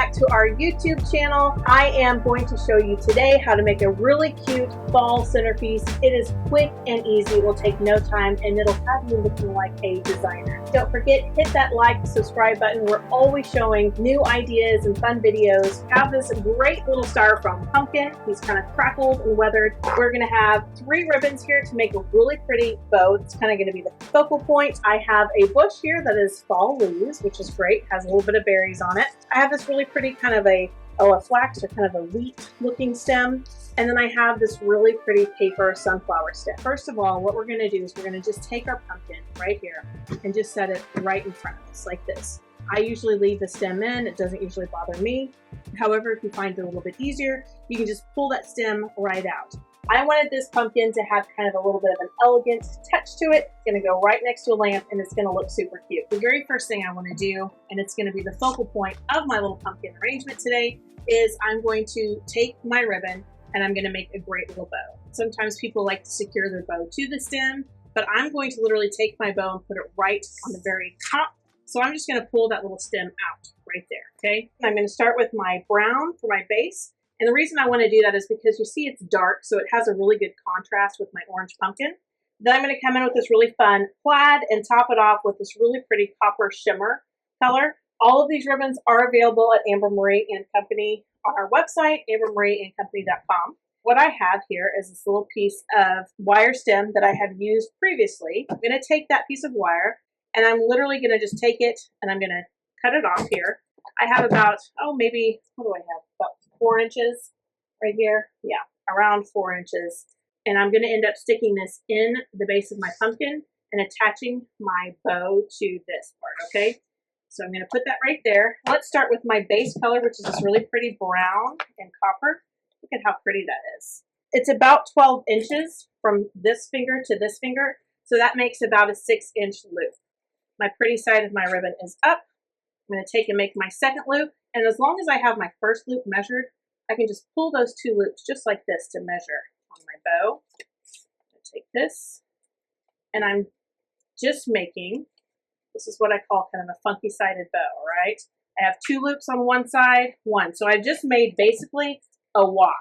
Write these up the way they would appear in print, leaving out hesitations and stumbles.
back to our YouTube channel. I am going to show you today how to make a really cute fall centerpiece. It is quick and easy, it will take no time, and it'll have you looking like a designer. Don't forget, hit that like, subscribe button. We're always showing new ideas and fun videos. We have this great little styrofoam pumpkin. He's kind of crackled and weathered. We're gonna have 3 ribbons here to make a really pretty bow. It's kind of gonna be the focal point. I have a bush here that is fall leaves, which is great, has a little bit of berries on it. I have this really pretty kind of a flax or kind of a wheat looking stem. And then I have this really pretty paper sunflower stem. First of all, what we're gonna do is we're gonna just take our pumpkin right here and just set it right in front of us like this. I usually leave the stem in, it doesn't usually bother me. However, if you find it a little bit easier, you can just pull that stem right out. I wanted this pumpkin to have kind of a little bit of an elegant touch to it. It's gonna go right next to a lamp and it's gonna look super cute. The very first thing I wanna do, and it's gonna be the focal point of my little pumpkin arrangement today, is I'm going to take my ribbon and I'm gonna make a great little bow. Sometimes people like to secure their bow to the stem, but I'm going to literally take my bow and put it right on the very top. So I'm just gonna pull that little stem out right there, okay? I'm gonna start with my brown for my base. And the reason I want to do that is because you see it's dark, so it has a really good contrast with my orange pumpkin. Then I'm going to come in with this really fun plaid and top it off with this really pretty copper shimmer color. All of these ribbons are available at Amber Marie and Company on our website, ambermarieandcompany.com. What I have here is this little piece of wire stem that I have used previously. I'm going to take that piece of wire and I'm literally going to just take it and I'm going to cut it off here. I have about, maybe, what do I have? About 4 inches right here. Yeah, around 4 inches. And I'm going to end up sticking this in the base of my pumpkin and attaching my bow to this part, okay? So I'm going to put that right there. Let's start with my base color, which is this really pretty brown and copper. Look at how pretty that is. It's about 12 inches from this finger to this finger. So that makes about a 6-inch loop. My pretty side of my ribbon is up. I'm going to take and make my second loop, and as long as I have my first loop measured, I can just pull those 2 loops just like this to measure on my bow. I'm going to take this, and I'm just making, this is what I call kind of a funky-sided bow, right? I have 2 loops on one side, 1. So I just made basically a Y.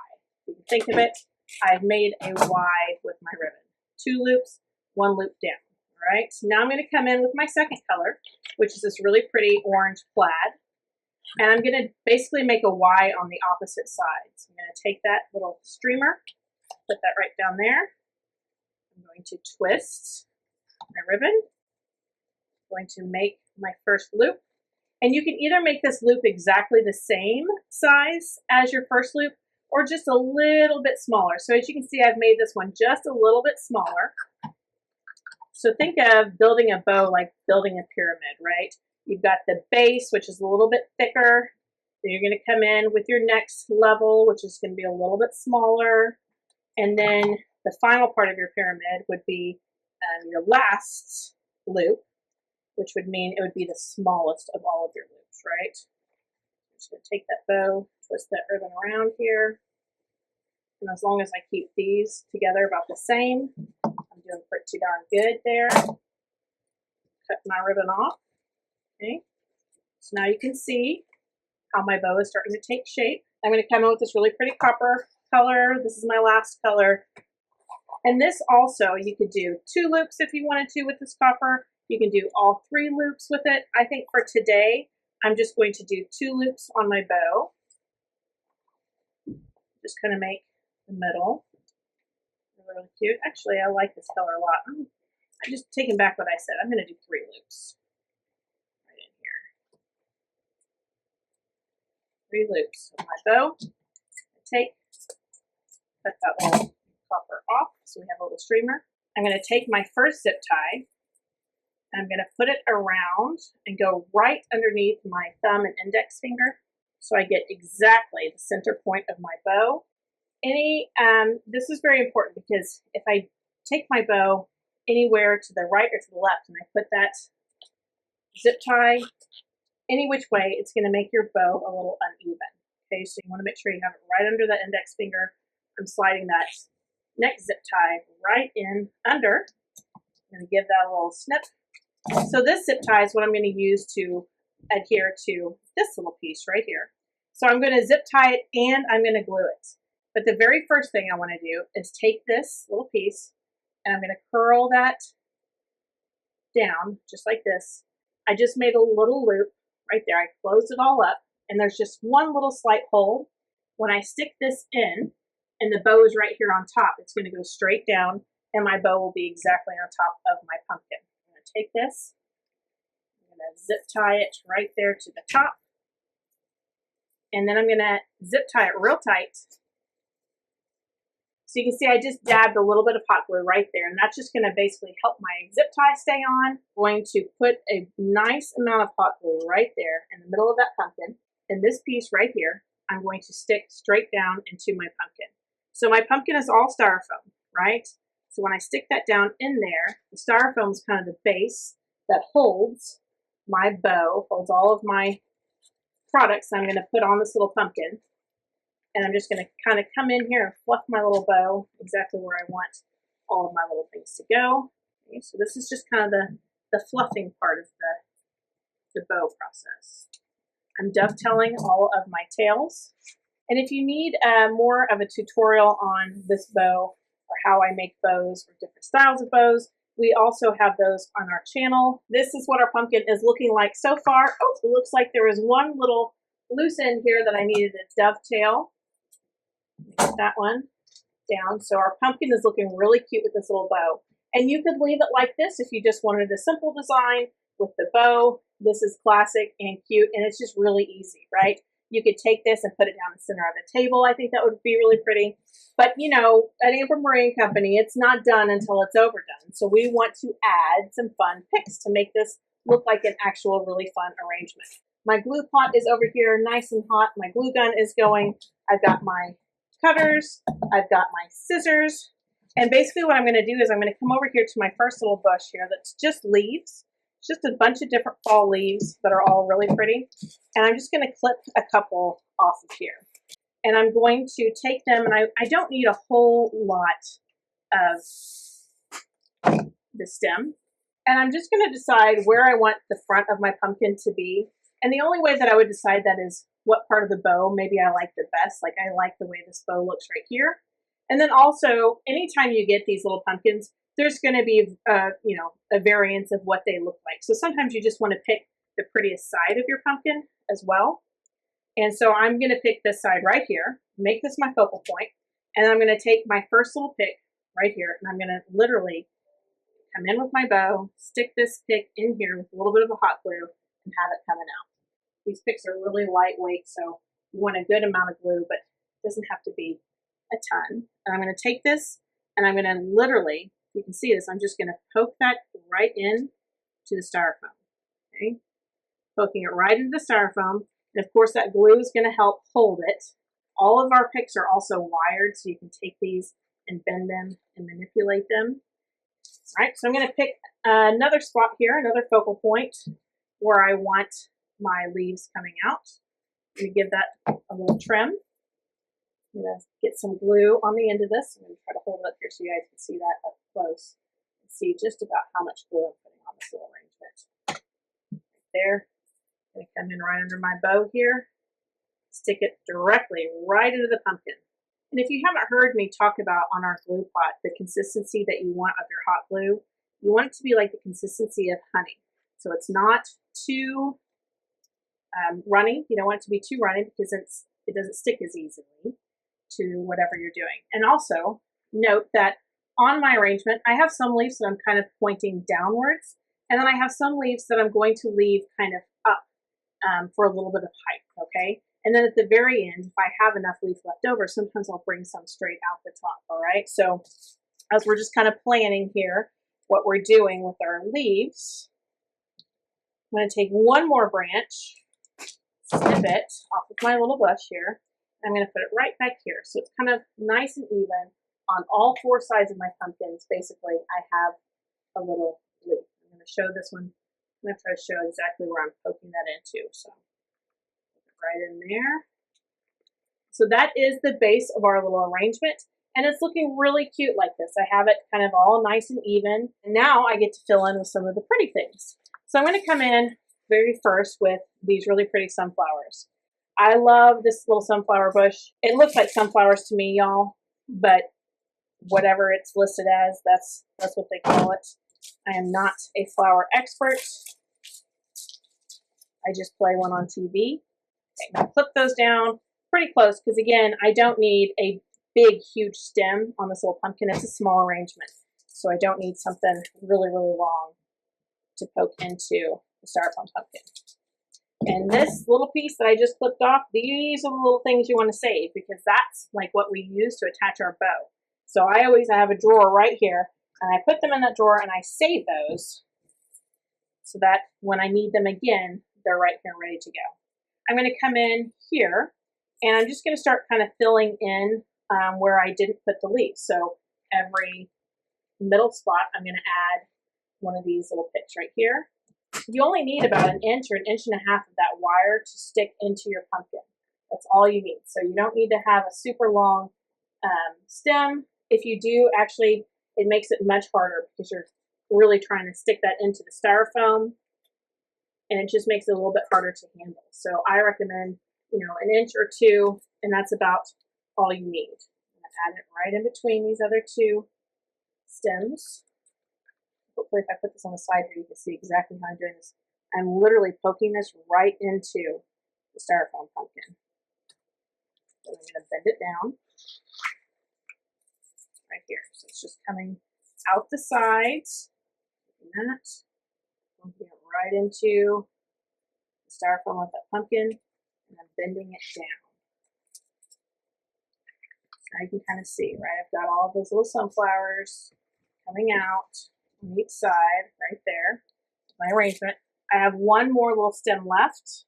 You can think of it, I've made a Y with my ribbon. 2 loops, 1 loop down. All right, so now I'm going to come in with my second color, which is this really pretty orange plaid. And I'm going to basically make a Y on the opposite side. So I'm going to take that little streamer, put that right down there. I'm going to twist my ribbon. I'm going to make my first loop. And you can either make this loop exactly the same size as your first loop or just a little bit smaller. So as you can see, I've made this one just a little bit smaller. So think of building a bow like building a pyramid, right? You've got the base, which is a little bit thicker. Then you're going to come in with your next level, which is going to be a little bit smaller. And then the final part of your pyramid would be your last loop, which would mean it would be the smallest of all of your loops, right? I'm just going to take that bow, twist that ribbon around here. And as long as I keep these together about the same, I'm doing pretty darn good there. Cut my ribbon off. Okay. So now you can see how my bow is starting to take shape. I'm going to come in with this really pretty copper color. This is my last color. And this also, you could do 2 loops if you wanted to with this copper. You can do all 3 loops with it. I think for today, I'm just going to do 2 loops on my bow. Just kind of make the middle really cute. Actually, I like this color a lot. I'm just taking back what I said. I'm going to do 3 loops right in here. 3 loops with my bow. Cut that little copper off so we have a little streamer. I'm going to take my first zip tie and I'm going to put it around and go right underneath my thumb and index finger so I get exactly the center point of my bow. This is very important because if I take my bow anywhere to the right or to the left and I put that zip tie any which way, it's going to make your bow a little uneven. Okay, so you want to make sure you have it right under the index finger. I'm sliding that next zip tie right in under. I'm going to give that a little snip. So this zip tie is what I'm going to use to adhere to this little piece right here. So I'm going to zip tie it and I'm going to glue it. But the very first thing I want to do is take this little piece and I'm going to curl that down just like this. I just made a little loop right there. I closed it all up and there's just one little slight hole. When I stick this in and the bow is right here on top, it's going to go straight down and my bow will be exactly on top of my pumpkin. I'm going to take this, I'm going to zip tie it right there to the top, and then I'm going to zip tie it real tight. So you can see I just dabbed a little bit of hot glue right there, and that's just going to basically help my zip tie stay on. I'm going to put a nice amount of hot glue right there in the middle of that pumpkin, and this piece right here I'm going to stick straight down into my pumpkin. So my pumpkin is all styrofoam, right? So when I stick that down in there, the styrofoam is kind of the base that holds my bow, holds all of my products I'm going to put on this little pumpkin. And I'm just going to kind of come in here and fluff my little bow exactly where I want all of my little things to go. Okay, so this is just kind of the fluffing part of the bow process. I'm dovetailing all of my tails. And if you need more of a tutorial on this bow or how I make bows or different styles of bows, we also have those on our channel. This is what our pumpkin is looking like so far. Oh, it looks like there is one little loose end here that I needed to dovetail. Get that one down. So our pumpkin is looking really cute with this little bow. And you could leave it like this if you just wanted a simple design with the bow. This is classic and cute, and it's just really easy, right? You could take this and put it down the center of the table. I think that would be really pretty. But, you know, at Amber Marine Company, it's not done until it's overdone. So we want to add some fun picks to make this look like an actual really fun arrangement. My glue pot is over here, nice and hot. My glue gun is going. I've got my cutters. I've got my scissors. And basically what I'm going to do is I'm going to come over here to my first little bush here that's just leaves. It's just a bunch of different fall leaves that are all really pretty. And I'm just going to clip a couple off of here. And I'm going to take them, and I don't need a whole lot of the stem. And I'm just going to decide where I want the front of my pumpkin to be. And the only way that I would decide that is what part of the bow maybe I like the best. Like I like the way this bow looks right here. And then also, anytime you get these little pumpkins, there's going to be, you know, a variance of what they look like. So sometimes you just want to pick the prettiest side of your pumpkin as well. And so I'm going to pick this side right here, make this my focal point, and I'm going to take my first little pick right here, and I'm going to literally come in with my bow, stick this pick in here with a little bit of a hot glue, and have it coming out. These picks are really lightweight, so you want a good amount of glue, but it doesn't have to be a ton. And I'm going to take this, and I'm going to literally, you can see this, I'm just going to poke that right in to the styrofoam. Okay, poking it right into the styrofoam. And of course that glue is going to help hold it. All of our picks are also wired, so you can take these and bend them and manipulate them. All right, so I'm going to pick another spot here, another focal point where I want my leaves coming out. I'm going to give that a little trim. I'm going to get some glue on the end of this. I'm going to try to hold it up here so you guys can see that up close and see just about how much glue I'm putting on this little arrangement. Right there. I'm going to come in right under my bow here, stick it directly right into the pumpkin. And if you haven't heard me talk about on our glue pot, the consistency that you want of your hot glue, you want it to be like the consistency of honey. So it's not too runny. You don't want it to be too runny because it doesn't stick as easily to whatever you're doing. And also note that on my arrangement, I have some leaves that I'm kind of pointing downwards, and then I have some leaves that I'm going to leave kind of up for a little bit of height, okay? And then at the very end, if I have enough leaf left over, sometimes I'll bring some straight out the top, all right? So as we're just kind of planning here what we're doing with our leaves, I'm going to take one more branch, snip it off of my little bush here. I'm going to put it right back here. So it's kind of nice and even on all four sides of my pumpkins. Basically, I have a little leaf. I'm going to show this one. I'm going to try to show exactly where I'm poking that into. So put it right in there. So that is the base of our little arrangement. And it's looking really cute like this. I have it kind of all nice and even. And now I get to fill in with some of the pretty things. So I'm going to come in very first with these really pretty sunflowers. I love this little sunflower bush. It looks like sunflowers to me, y'all, but whatever it's listed as, that's what they call it. I am not a flower expert. I just play one on TV. Okay, now clip those down pretty close because, again, I don't need a big, huge stem on this little pumpkin. It's a small arrangement, so I don't need something really, really long to poke into the styrofoam pumpkin. And this little piece that I just clipped off, these are the little things you want to save because that's like what we use to attach our bow. So I always have a drawer right here, and I put them in that drawer and I save those so that when I need them again, they're right here ready to go. I'm going to come in here and I'm just going to start kind of filling in where I didn't put the leaves. So every middle spot, I'm going to add one of these little picks right here. You only need about an inch or an inch and a half of that wire to stick into your pumpkin. That's all you need. So you don't need to have a super long stem. If you do, actually, it makes it much harder because you're really trying to stick that into the styrofoam, and it just makes it a little bit harder to handle. So I recommend, an inch or two, and that's about all you need. I'm going to add it right in between these other two stems. Hopefully if I put this on the side here, you can see exactly how I'm doing this. I'm literally poking this right into the styrofoam pumpkin. So I'm going to bend it down right here. So it's just coming out the sides. That. Pumping it right into the styrofoam with that pumpkin, and I'm bending it down. Now you can kind of see, right? I've got all of those little sunflowers coming out on each side right there. My arrangement. I have one more little stem left.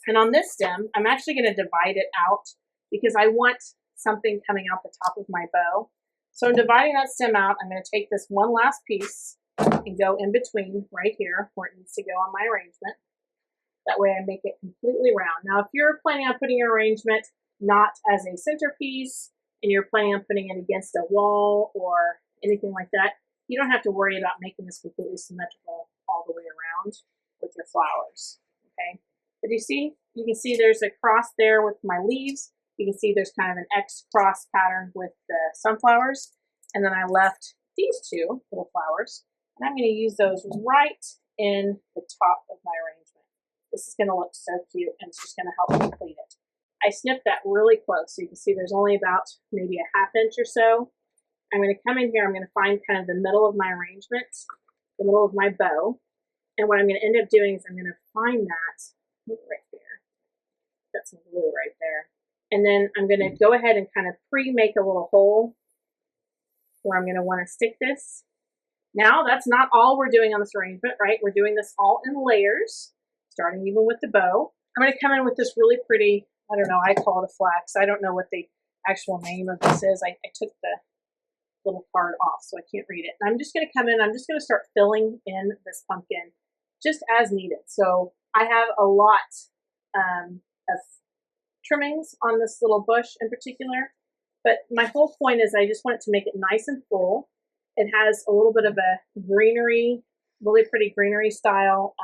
And on this stem, I'm actually going to divide it out because I want something coming out the top of my bow. So I'm dividing that stem out. I'm going to take this one last piece and go in between right here where it needs to go on my arrangement. That way I make it completely round. Now, if you're planning on putting your arrangement not as a centerpiece and you're planning on putting it against a wall or anything like that, you don't have to worry about making this completely symmetrical all the way around with your flowers, okay? But you can see there's a cross there with my leaves. You can see there's kind of an X cross pattern with the sunflowers. And then I left these two little flowers, and I'm going to use those right in the top of my arrangement. This is going to look so cute, and it's just going to help complete it. I snipped that really close, so you can see there's only about maybe a half inch or so. I'm going to come in here, I'm going to find kind of the middle of my arrangement, the middle of my bow, and what I'm going to end up doing is I'm going to find that right there. Got some glue right there. And then I'm going to go ahead and kind of pre-make a little hole where I'm going to want to stick this. Now, that's not all we're doing on this arrangement, right? We're doing this all in layers, starting even with the bow. I'm going to come in with this really pretty, I don't know, I call it a flax. I don't know what the actual name of this is. I took the little part off, so I can't read it. And I'm just going to come in, I'm just going to start filling in this pumpkin just as needed. So I have a lot of trimmings on this little bush in particular, but my whole point is I just want it to make it nice and full. It has a little bit of a greenery, really pretty greenery style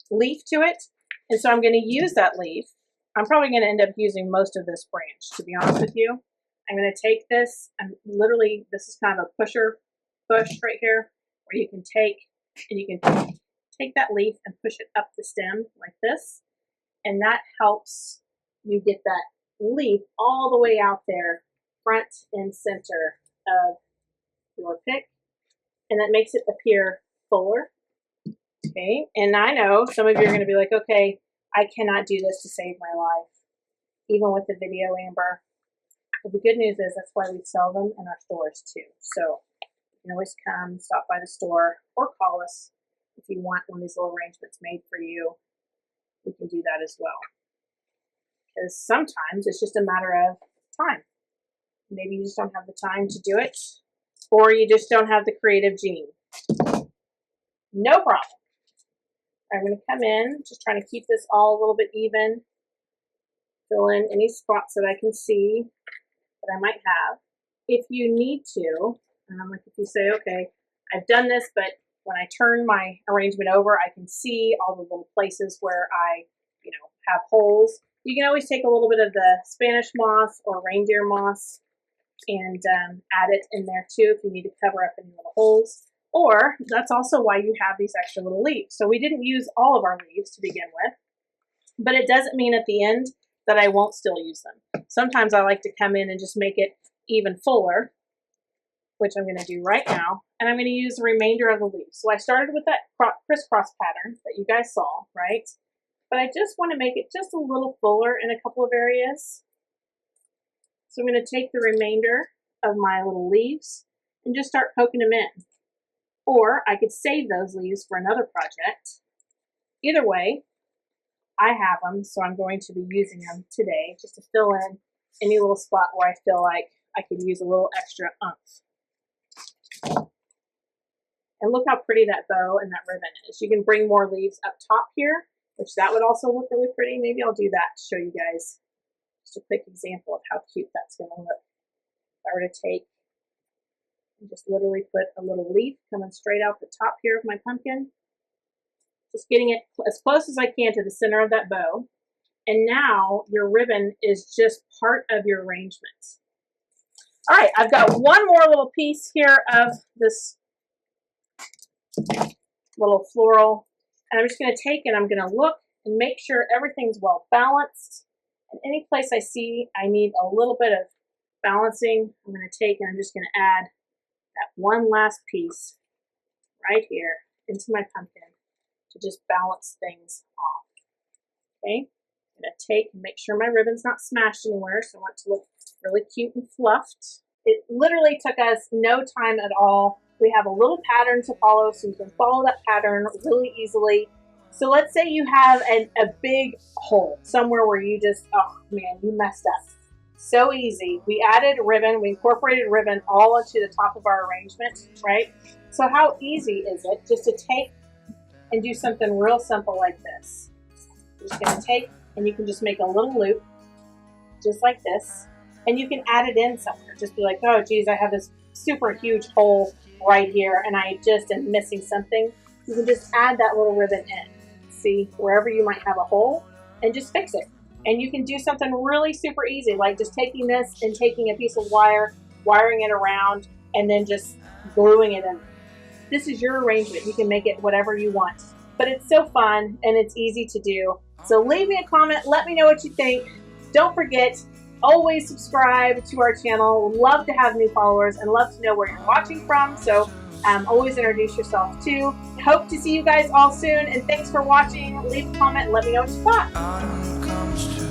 leaf to it, and so I'm going to use that leaf. I'm probably going to end up using most of this branch, to be honest with you. I'm going to take this, this is kind of a pusher bush right here, where you can take that leaf and push it up the stem like this, and that helps you get that leaf all the way out there, front and center of your pick, and that makes it appear fuller. Okay, and I know some of you are going to be like, okay, I cannot do this to save my life, even with the video, Amber. But the good news is that's why we sell them in our stores too. So you can always come, stop by the store, or call us if you want one of these little arrangements made for you. We can do that as well. Because sometimes it's just a matter of time. Maybe you just don't have the time to do it, or you just don't have the creative gene. No problem. I'm going to come in, just trying to keep this all a little bit even. Fill in any spots that I can see that I might have. If you need to, like if you say, okay, I've done this, but when I turn my arrangement over, I can see all the little places where I, have holes. You can always take a little bit of the Spanish moss or reindeer moss and add it in there too if you need to cover up any little holes. Or that's also why you have these extra little leaves. So we didn't use all of our leaves to begin with, but it doesn't mean at the end that I won't still use them. Sometimes I like to come in and just make it even fuller, which I'm going to do right now. And I'm going to use the remainder of the leaves. So I started with that crisscross pattern that you guys saw, right? But I just want to make it just a little fuller in a couple of areas. So I'm going to take the remainder of my little leaves and just start poking them in. Or I could save those leaves for another project. Either way, I have them, so I'm going to be using them today just to fill in any little spot where I feel like I could use a little extra oomph. And look how pretty that bow and that ribbon is. You can bring more leaves up top here, which that would also look really pretty. Maybe I'll do that to show you guys just a quick example of how cute that's going to look. If I were to take and just literally put a little leaf coming straight out the top here of my pumpkin, just getting it as close as I can to the center of that bow. And now your ribbon is just part of your arrangement. All right, I've got one more little piece here of this little floral. And I'm just going to take and I'm going to look and make sure everything's well balanced. And any place I see I need a little bit of balancing, I'm going to take and I'm just going to add that one last piece right here into my pumpkin to just balance things off. Okay, I'm going to take and make sure my ribbon's not smashed anywhere, so I want it to look really cute and fluffed. It literally took us no time at all. We have a little pattern to follow, so you can follow that pattern really easily. So let's say you have a big hole somewhere where you just, oh man, you messed up. So easy. We added ribbon, we incorporated ribbon all into the top of our arrangement, right? So how easy is it just to take and do something real simple like this? You're just going to take and you can just make a little loop just like this, and you can add it in somewhere. Just be like, oh geez, I have this super huge hole right here and I just am missing something. You can just add that little ribbon in. See, wherever you might have a hole, and just fix it. And you can do something really super easy, like just taking this and taking a piece of wire, wiring it around, and then just gluing it in. This is your arrangement. You can make it whatever you want. But it's so fun and it's easy to do. So leave me a comment. Let me know what you think. Don't forget, always subscribe to our channel. Love to have new followers and love to know where you're watching from. So always introduce yourself too. Hope to see you guys all soon. And thanks for watching. Leave a comment and let me know what you thought.